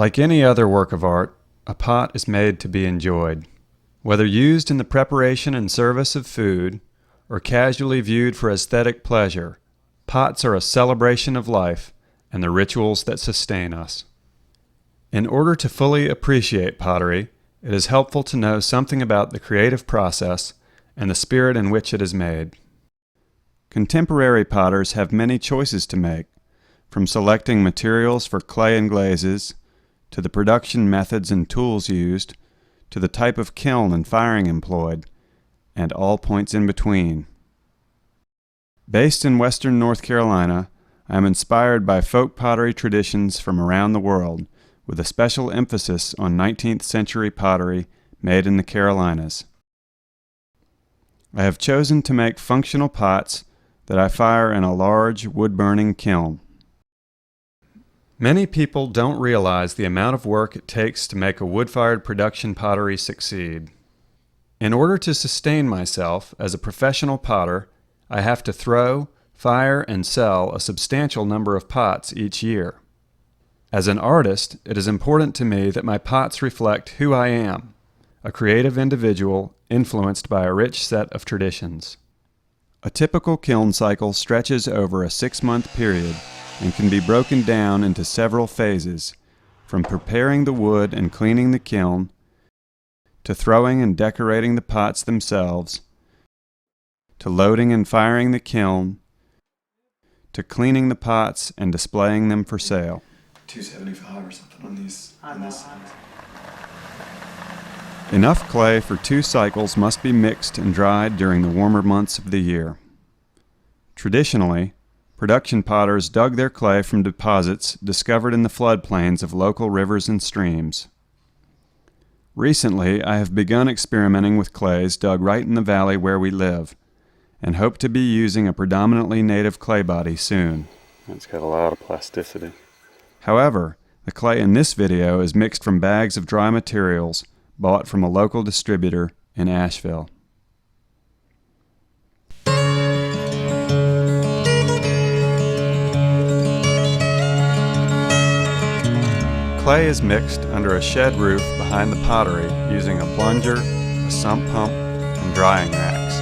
Like any other work of art, a pot is made to be enjoyed. Whether used in the preparation and service of food, or casually viewed for aesthetic pleasure, pots are a celebration of life and the rituals that sustain us. In order to fully appreciate pottery, it is helpful to know something about the creative process and the spirit in which it is made. Contemporary potters have many choices to make, from selecting materials for clay and glazes, to the production methods and tools used, to the type of kiln and firing employed, and all points in between. Based in western North Carolina, I am inspired by folk pottery traditions from around the world, with a special emphasis on 19th century pottery made in the Carolinas. I have chosen to make functional pots that I fire in a large wood-burning kiln. Many people don't realize the amount of work it takes to make a wood-fired production pottery succeed. In order to sustain myself as a professional potter, I have to throw, fire, and sell a substantial number of pots each year. As an artist, it is important to me that my pots reflect who I am, a creative individual influenced by a rich set of traditions. A typical kiln cycle stretches over a 6-month period and can be broken down into several phases, from preparing the wood and cleaning the kiln, to throwing and decorating the pots themselves, to loading and firing the kiln, to cleaning the pots and displaying them for sale. $275 or something on these. Enough clay for 2 cycles must be mixed and dried during the warmer months of the year. Traditionally, production potters dug their clay from deposits discovered in the floodplains of local rivers and streams. Recently, I have begun experimenting with clays dug right in the valley where we live, and hope to be using a predominantly native clay body soon. It's got a lot of plasticity. However, the clay in this video is mixed from bags of dry materials bought from a local distributor in Asheville. Clay is mixed under a shed roof behind the pottery using a plunger, a sump pump, and drying racks.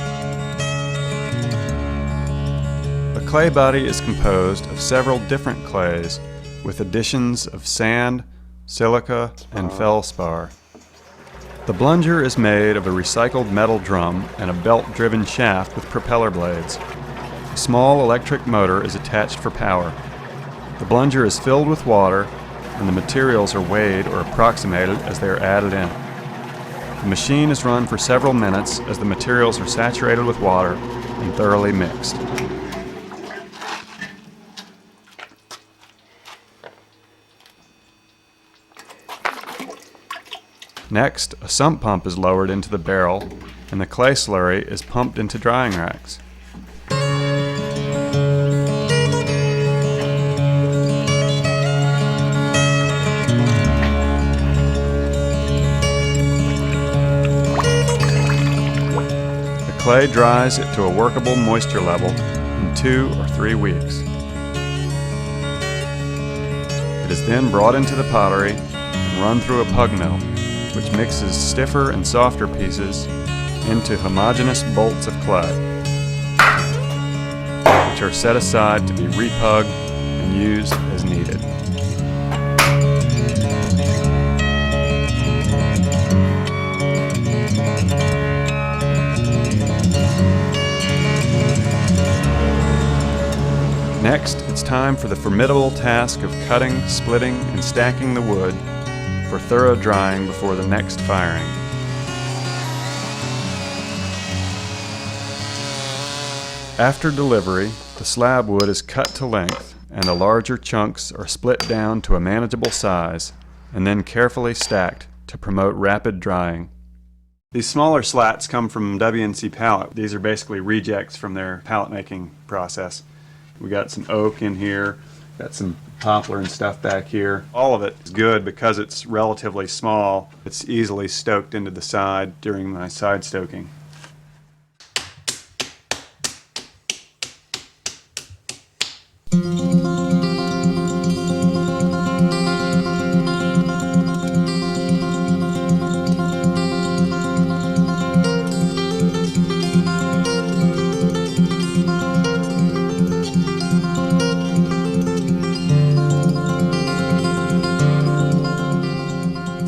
A clay body is composed of several different clays with additions of sand, silica, and feldspar. The plunger is made of a recycled metal drum and a belt-driven shaft with propeller blades. A small electric motor is attached for power. The plunger is filled with water, and the materials are weighed or approximated as they are added in. The machine is run for several minutes as the materials are saturated with water and thoroughly mixed. Next, a sump pump is lowered into the barrel, and the clay slurry is pumped into drying racks. The clay dries it to a workable moisture level in 2 or 3 weeks. It is then brought into the pottery and run through a pug mill, which mixes stiffer and softer pieces into homogeneous bolts of clay, which are set aside to be repugged and used as needed. Next, it's time for the formidable task of cutting, splitting, and stacking the wood for thorough drying before the next firing. After delivery, the slab wood is cut to length, and the larger chunks are split down to a manageable size, and then carefully stacked to promote rapid drying. These smaller slats come from W&C Pallet. These are basically rejects from their pallet making process. We got some oak in here, got some poplar and stuff back here. All of it is good because it's relatively small. It's easily stoked into the side during my side stoking.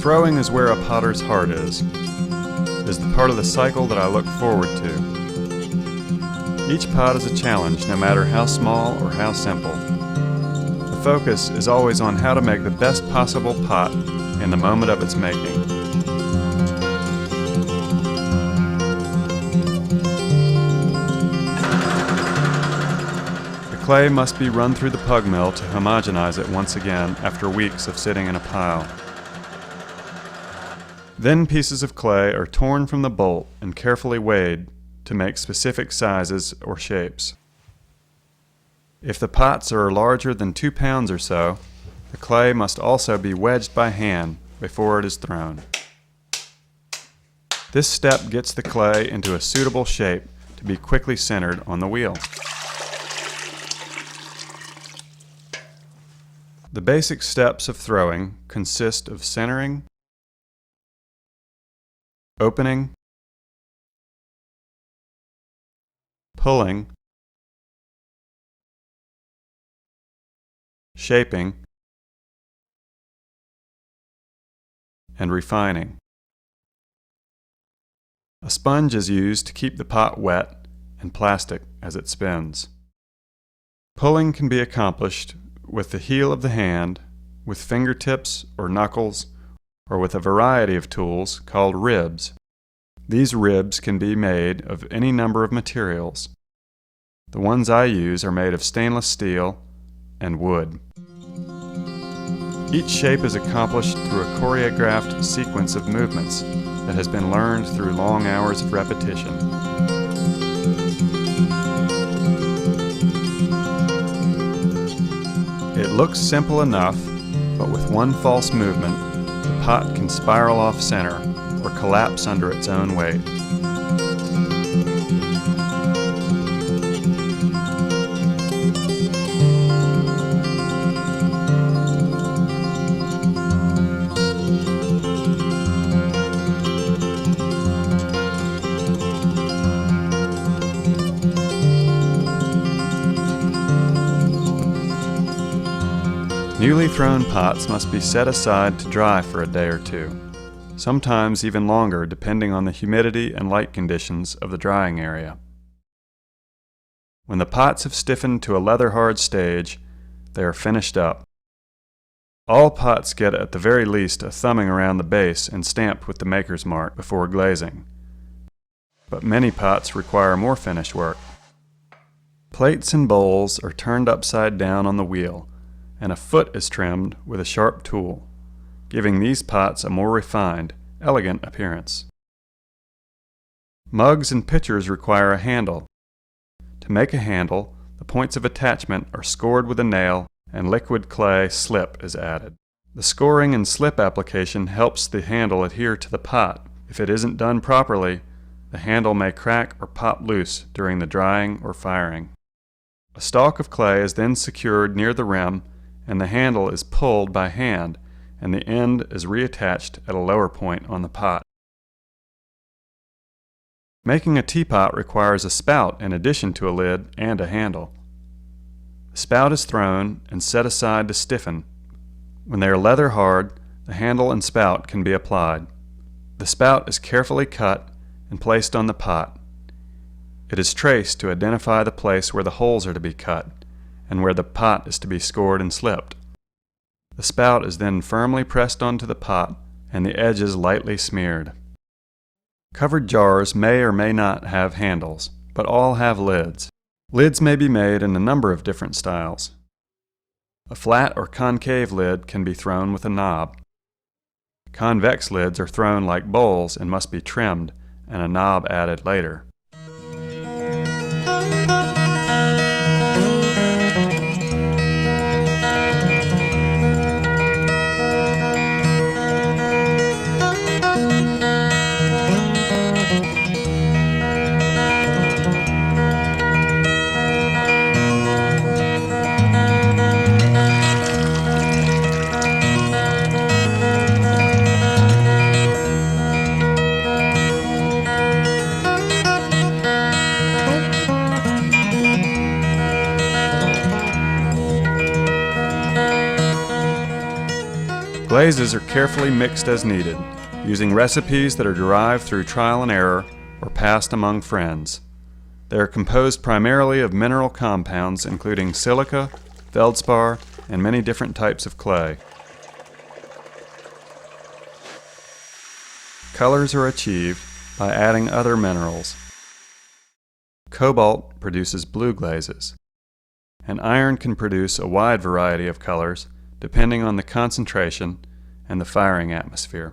Throwing is where a potter's heart is. It is the part of the cycle that I look forward to. Each pot is a challenge, no matter how small or how simple. The focus is always on how to make the best possible pot in the moment of its making. The clay must be run through the pug mill to homogenize it once again after weeks of sitting in a pile. Then pieces of clay are torn from the bolt and carefully weighed to make specific sizes or shapes. If the pots are larger than 2 pounds or so, the clay must also be wedged by hand before it is thrown. This step gets the clay into a suitable shape to be quickly centered on the wheel. The basic steps of throwing consist of centering, opening, pulling, shaping, and refining. A sponge is used to keep the pot wet and plastic as it spins. Pulling can be accomplished with the heel of the hand, with fingertips or knuckles, or with a variety of tools called ribs. These ribs can be made of any number of materials. The ones I use are made of stainless steel and wood. Each shape is accomplished through a choreographed sequence of movements that has been learned through long hours of repetition. It looks simple enough, but with one false movement, the pot can spiral off center or collapse under its own weight. Newly thrown pots must be set aside to dry for a day or two, sometimes even longer depending on the humidity and light conditions of the drying area. When the pots have stiffened to a leather-hard stage, they are finished up. All pots get at the very least a thumbing around the base and stamped with the maker's mark before glazing, but many pots require more finish work. Plates and bowls are turned upside down on the wheel, and a foot is trimmed with a sharp tool, giving these pots a more refined, elegant appearance. Mugs and pitchers require a handle. To make a handle, the points of attachment are scored with a nail and liquid clay slip is added. The scoring and slip application helps the handle adhere to the pot. If it isn't done properly, the handle may crack or pop loose during the drying or firing. A stalk of clay is then secured near the rim, and the handle is pulled by hand, and the end is reattached at a lower point on the pot. Making a teapot requires a spout in addition to a lid and a handle. The spout is thrown and set aside to stiffen. When they are leather hard, the handle and spout can be applied. The spout is carefully cut and placed on the pot. It is traced to identify the place where the holes are to be cut and where the pot is to be scored and slipped. The spout is then firmly pressed onto the pot and the edges lightly smeared. Covered jars may or may not have handles, but all have lids. Lids may be made in a number of different styles. A flat or concave lid can be thrown with a knob. Convex lids are thrown like bowls and must be trimmed, and a knob added later. Glazes are carefully mixed as needed, using recipes that are derived through trial and error or passed among friends. They are composed primarily of mineral compounds including silica, feldspar, and many different types of clay. Colors are achieved by adding other minerals. Cobalt produces blue glazes, and iron can produce a wide variety of colors depending on the concentration and the firing atmosphere.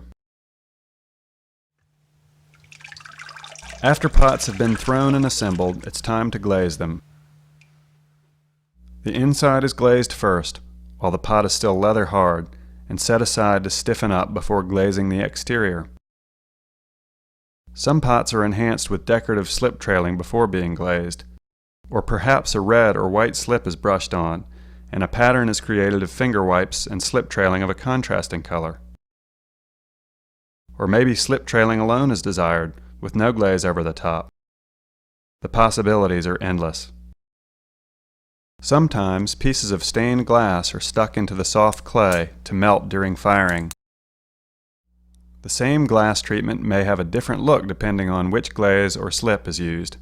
After pots have been thrown and assembled, it's time to glaze them. The inside is glazed first, while the pot is still leather hard, and set aside to stiffen up before glazing the exterior. Some pots are enhanced with decorative slip trailing before being glazed, or perhaps a red or white slip is brushed on, and a pattern is created of finger wipes and slip trailing of a contrasting color. Or maybe slip trailing alone is desired, with no glaze over the top. The possibilities are endless. Sometimes pieces of stained glass are stuck into the soft clay to melt during firing. The same glass treatment may have a different look depending on which glaze or slip is used.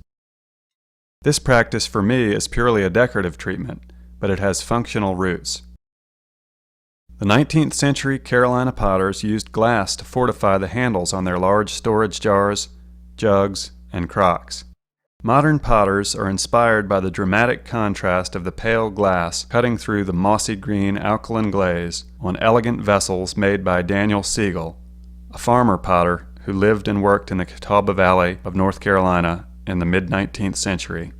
This practice for me is purely a decorative treatment, but it has functional roots. The 19th century Carolina potters used glass to fortify the handles on their large storage jars, jugs, and crocks. Modern potters are inspired by the dramatic contrast of the pale glass cutting through the mossy green alkaline glaze on elegant vessels made by Daniel Siegel, a farmer potter who lived and worked in the Catawba Valley of North Carolina in the mid-19th century.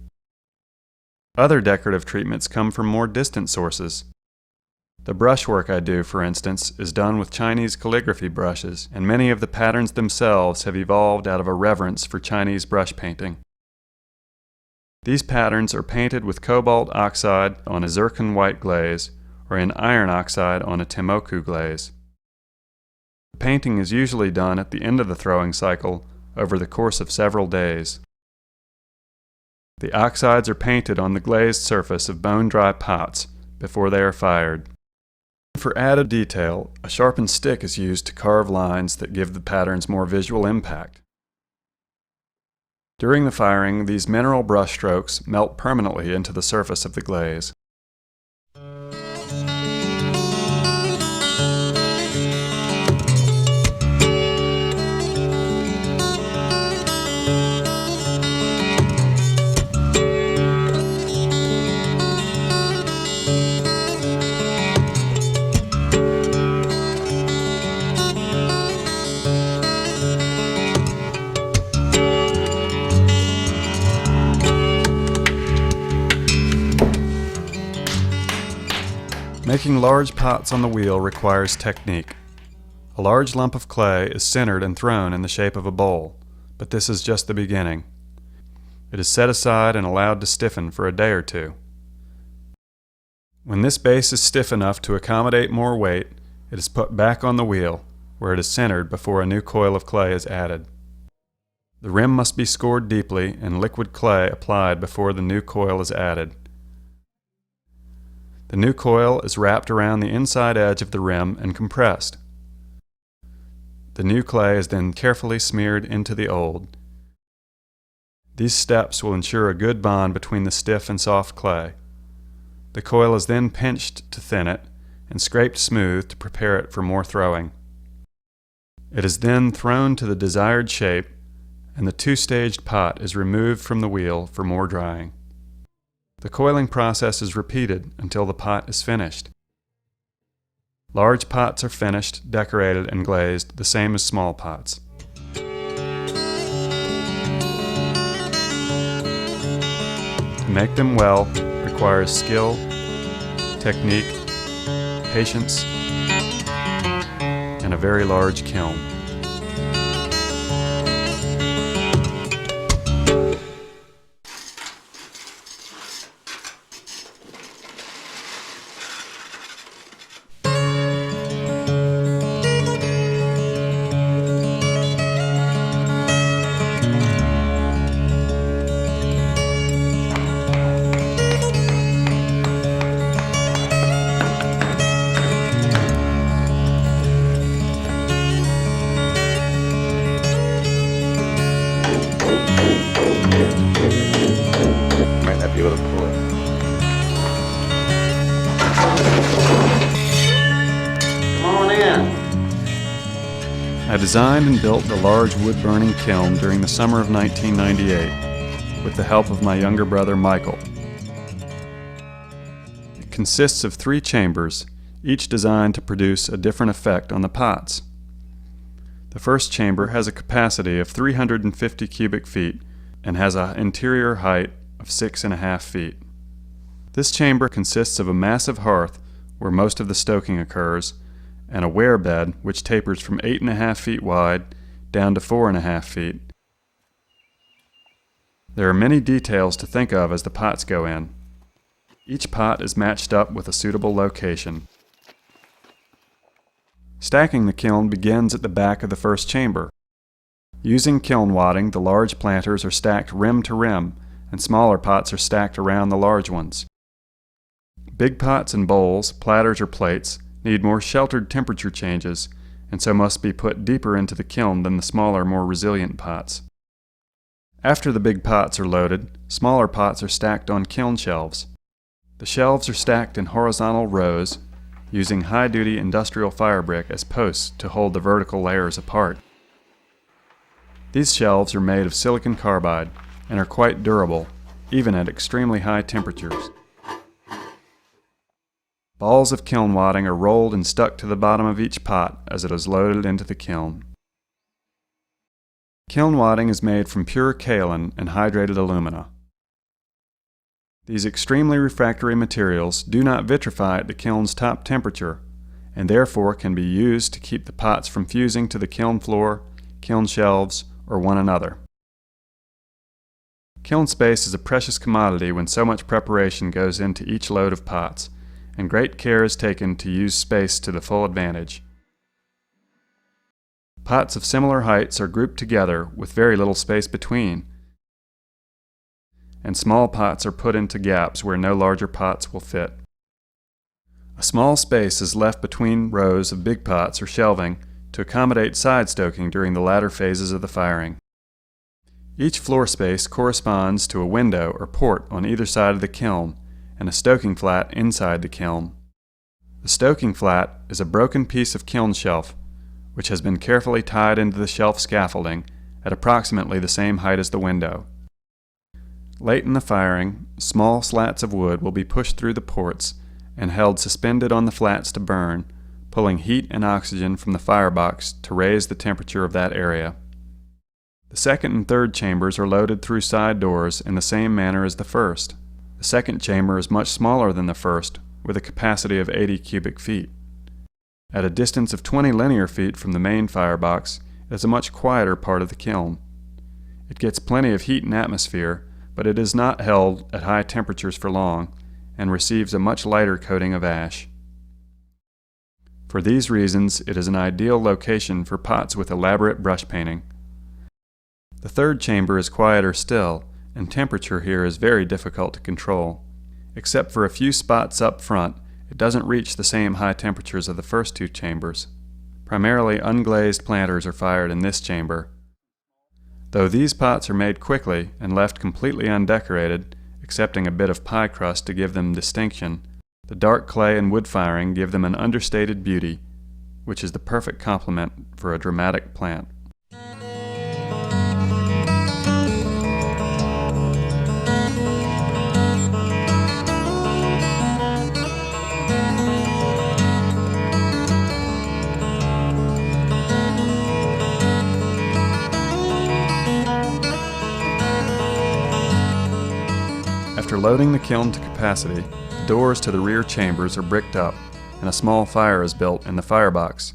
Other decorative treatments come from more distant sources. The brushwork I do, for instance, is done with Chinese calligraphy brushes, and many of the patterns themselves have evolved out of a reverence for Chinese brush painting. These patterns are painted with cobalt oxide on a zircon white glaze, or in iron oxide on a timoku glaze. The painting is usually done at the end of the throwing cycle over the course of several days. The oxides are painted on the glazed surface of bone-dry pots before they are fired. For added detail, a sharpened stick is used to carve lines that give the patterns more visual impact. During the firing, these mineral brush strokes melt permanently into the surface of the glaze. Making large pots on the wheel requires technique. A large lump of clay is centered and thrown in the shape of a bowl, but this is just the beginning. It is set aside and allowed to stiffen for a day or two. When this base is stiff enough to accommodate more weight, it is put back on the wheel, where it is centered before a new coil of clay is added. The rim must be scored deeply and liquid clay applied before the new coil is added. The new coil is wrapped around the inside edge of the rim and compressed. The new clay is then carefully smeared into the old. These steps will ensure a good bond between the stiff and soft clay. The coil is then pinched to thin it and scraped smooth to prepare it for more throwing. It is then thrown to the desired shape, and the two-staged pot is removed from the wheel for more drying. The coiling process is repeated until the pot is finished. Large pots are finished, decorated, and glazed the same as small pots. To make them well requires skill, technique, patience, and a very large kiln. give it a pull. Come on in. I designed and built the large wood-burning kiln during the summer of 1998 with the help of my younger brother Michael. It consists of 3 chambers, each designed to produce a different effect on the pots. The first chamber has a capacity of 350 cubic feet and has an interior height of 6.5 feet. This chamber consists of a massive hearth where most of the stoking occurs, and a ware bed which tapers from 8.5 feet wide down to 4.5 feet. There are many details to think of as the pots go in. Each pot is matched up with a suitable location. Stacking the kiln begins at the back of the first chamber. Using kiln wadding, the large planters are stacked rim to rim, and smaller pots are stacked around the large ones. Big pots and bowls, platters or plates, need more sheltered temperature changes, and so must be put deeper into the kiln than the smaller, more resilient pots. After the big pots are loaded, smaller pots are stacked on kiln shelves. The shelves are stacked in horizontal rows, using high-duty industrial fire brick as posts to hold the vertical layers apart. These shelves are made of silicon carbide and are quite durable, even at extremely high temperatures. Balls of kiln wadding are rolled and stuck to the bottom of each pot as it is loaded into the kiln. Kiln wadding is made from pure kaolin and hydrated alumina. These extremely refractory materials do not vitrify at the kiln's top temperature, and therefore can be used to keep the pots from fusing to the kiln floor, kiln shelves, or one another. Kiln space is a precious commodity when so much preparation goes into each load of pots, and great care is taken to use space to the full advantage. Pots of similar heights are grouped together with very little space between, and small pots are put into gaps where no larger pots will fit. A small space is left between rows of big pots or shelving to accommodate side stoking during the latter phases of the firing. Each floor space corresponds to a window or port on either side of the kiln, and a stoking flat inside the kiln. The stoking flat is a broken piece of kiln shelf, which has been carefully tied into the shelf scaffolding at approximately the same height as the window. Late in the firing, small slats of wood will be pushed through the ports and held suspended on the flats to burn, pulling heat and oxygen from the firebox to raise the temperature of that area. The second and third chambers are loaded through side doors in the same manner as the first. The second chamber is much smaller than the first, with a capacity of 80 cubic feet. At a distance of 20 linear feet from the main firebox, it is a much quieter part of the kiln. It gets plenty of heat and atmosphere, but it is not held at high temperatures for long, and receives a much lighter coating of ash. For these reasons, it is an ideal location for pots with elaborate brush painting. The third chamber is quieter still, and temperature here is very difficult to control. Except for a few spots up front, it doesn't reach the same high temperatures of the first 2 chambers. Primarily unglazed planters are fired in this chamber. Though these pots are made quickly and left completely undecorated, excepting a bit of pie crust to give them distinction, the dark clay and wood firing give them an understated beauty, which is the perfect complement for a dramatic plant. After loading the kiln to capacity, the doors to the rear chambers are bricked up, and a small fire is built in the firebox.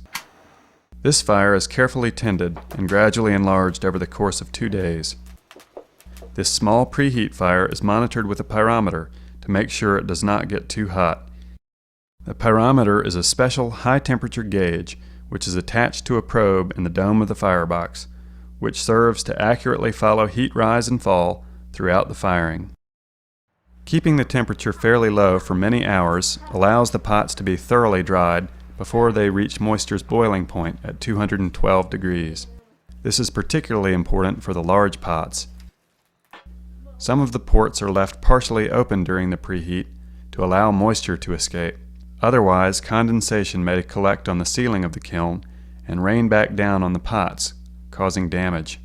This fire is carefully tended and gradually enlarged over the course of 2 days. This small preheat fire is monitored with a pyrometer to make sure it does not get too hot. The pyrometer is a special high-temperature gauge which is attached to a probe in the dome of the firebox, which serves to accurately follow heat rise and fall throughout the firing. Keeping the temperature fairly low for many hours allows the pots to be thoroughly dried before they reach moisture's boiling point at 212 degrees. This is particularly important for the large pots. Some of the ports are left partially open during the preheat to allow moisture to escape. Otherwise, condensation may collect on the ceiling of the kiln and rain back down on the pots, causing damage.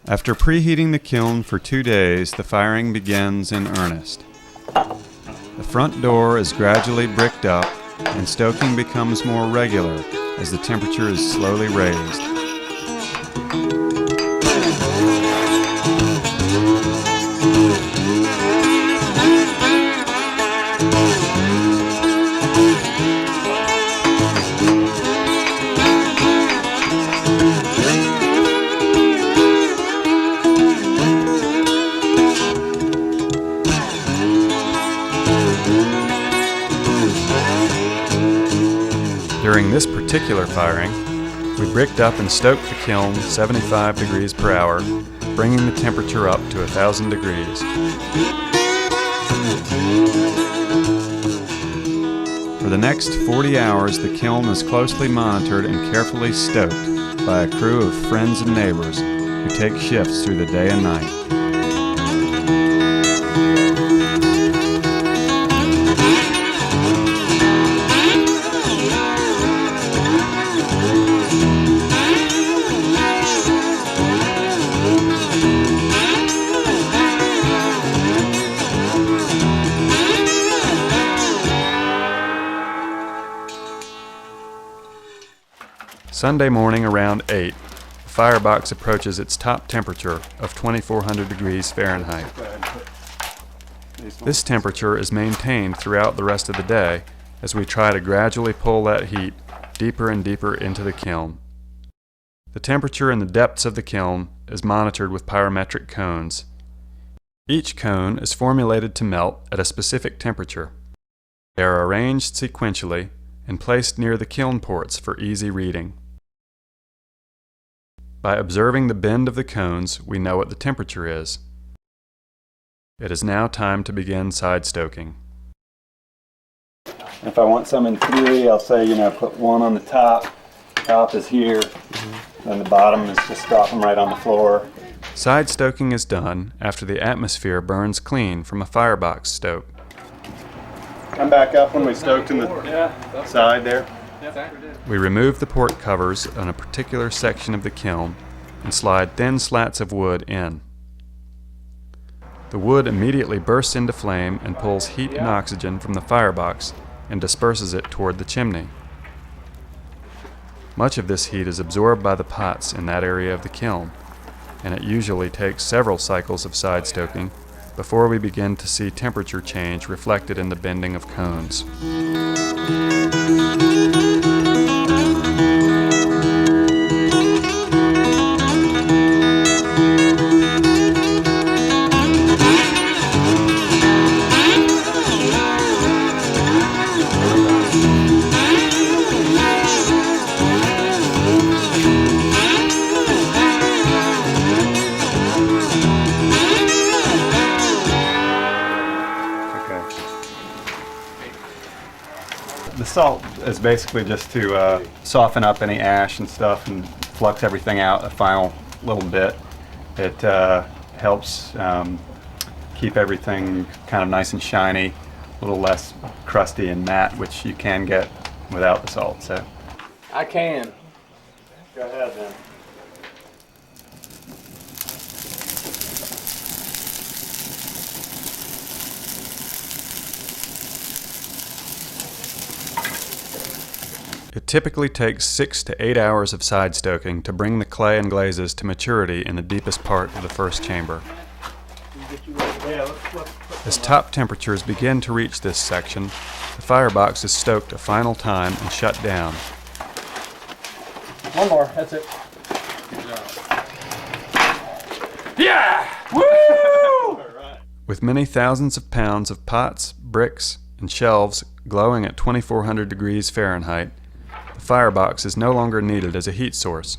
After preheating the kiln for 2 days, the firing begins in earnest. The front door is gradually bricked up and stoking becomes more regular as the temperature is slowly raised. During this particular firing, we bricked up and stoked the kiln 75 degrees per hour, bringing the temperature up to 1,000 degrees. For the next 40 hours, the kiln is closely monitored and carefully stoked by a crew of friends and neighbors who take shifts through the day and night. Sunday morning around 8, the firebox approaches its top temperature of 2,400 degrees Fahrenheit. This temperature is maintained throughout the rest of the day as we try to gradually pull that heat deeper and deeper into the kiln. The temperature in the depths of the kiln is monitored with pyrometric cones. Each cone is formulated to melt at a specific temperature. They are arranged sequentially and placed near the kiln ports for easy reading. By observing the bend of the cones, we know what the temperature is. It is now time to begin side stoking. If I want some in theory, I'll say, put one on the top. Top is here, then the bottom is just drop them right on the floor. Side stoking is done after the atmosphere burns clean from a firebox stoke. Come back up when we stoked in the side there. We remove the port covers on a particular section of the kiln and slide thin slats of wood in. The wood immediately bursts into flame and pulls heat and oxygen from the firebox and disperses it toward the chimney. Much of this heat is absorbed by the pots in that area of the kiln, and it usually takes several cycles of side stoking before we begin to see temperature change reflected in the bending of cones. The salt is basically just to soften up any ash and stuff and flux everything out a final little bit. It helps keep everything kind of nice and shiny, a little less crusty and matte, which you can get without the salt. So I can. go ahead then. It typically takes 6 to 8 hours of side stoking to bring the clay and glazes to maturity in the deepest part of the first chamber. As top temperatures begin to reach this section, the firebox is stoked a final time and shut down. One more, that's it. With many thousands of pounds of pots, bricks, and shelves glowing at 2,400 degrees Fahrenheit, the firebox is no longer needed as a heat source.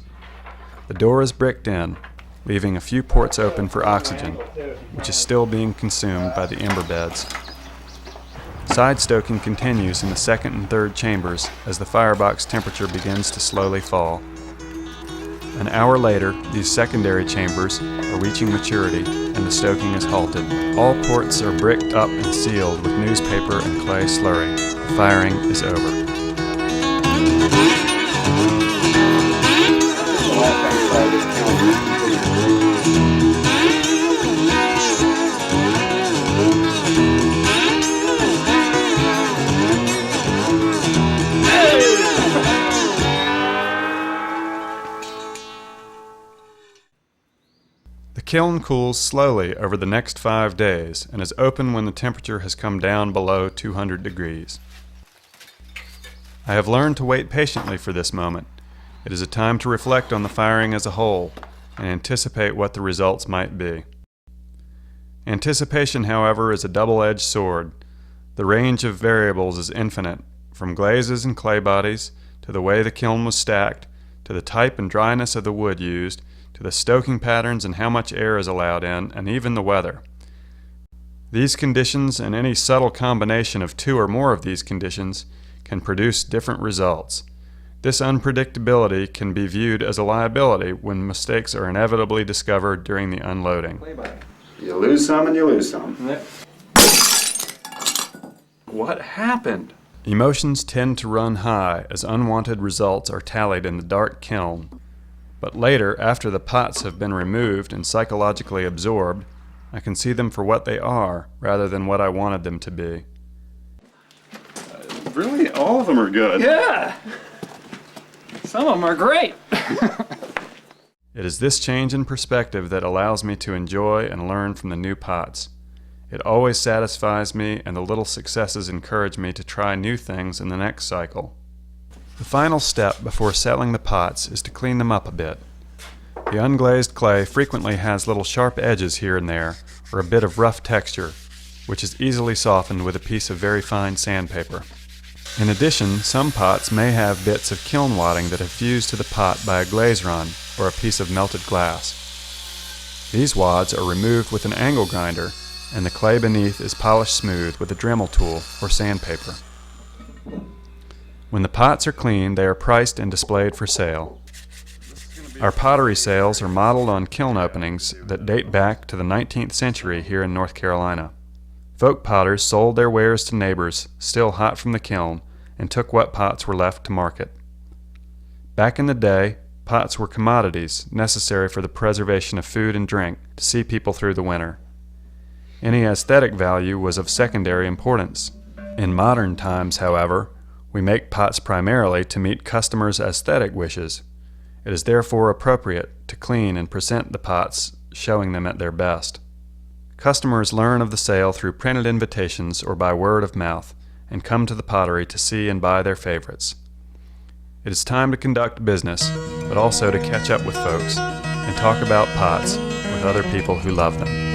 The door is bricked in, leaving a few ports open for oxygen, which is still being consumed by the ember beds. Side stoking continues in the second and third chambers as the firebox temperature begins to slowly fall. An hour later, these secondary chambers are reaching maturity and the stoking is halted. All ports are bricked up and sealed with newspaper and clay slurry. The firing is over. The kiln cools slowly over the next 5 days and is open when the temperature has come down below 200 degrees. I have learned to wait patiently for this moment. It is a time to reflect on the firing as a whole and anticipate what the results might be. Anticipation, however, is a double-edged sword. The range of variables is infinite, from glazes and clay bodies, to the way the kiln was stacked, to the type and dryness of the wood used, to the stoking patterns and how much air is allowed in, and even the weather. These conditions and any subtle combination of two or more of these conditions can produce different results. This unpredictability can be viewed as a liability when mistakes are inevitably discovered during the unloading. You lose some and you lose some. What happened? Emotions tend to run high as unwanted results are tallied in the dark kiln. But later, after the pots have been removed and psychologically absorbed, I can see them for what they are rather than what I wanted them to be. Really? All of them are good. Yeah! Some of them are great. It is this change in perspective that allows me to enjoy and learn from the new pots. It always satisfies me, and the little successes encourage me to try new things in the next cycle. The final step before settling the pots is to clean them up a bit. The unglazed clay frequently has little sharp edges here and there, or a bit of rough texture, which is easily softened with a piece of very fine sandpaper. In addition, some pots may have bits of kiln wadding that have fused to the pot by a glaze run or a piece of melted glass. These wads are removed with an angle grinder, and the clay beneath is polished smooth with a Dremel tool or sandpaper. When the pots are clean, they are priced and displayed for sale. Our pottery sales are modeled on kiln openings that date back to the 19th century here in North Carolina. Folk potters sold their wares to neighbors, still hot from the kiln, and took what pots were left to market. Back in the day, pots were commodities necessary for the preservation of food and drink to see people through the winter. Any aesthetic value was of secondary importance. In modern times, however, we make pots primarily to meet customers' aesthetic wishes. It is therefore appropriate to clean and present the pots, showing them at their best. Customers learn of the sale through printed invitations or by word of mouth, and come to the pottery to see and buy their favorites. It is time to conduct business, but also to catch up with folks and talk about pots with other people who love them.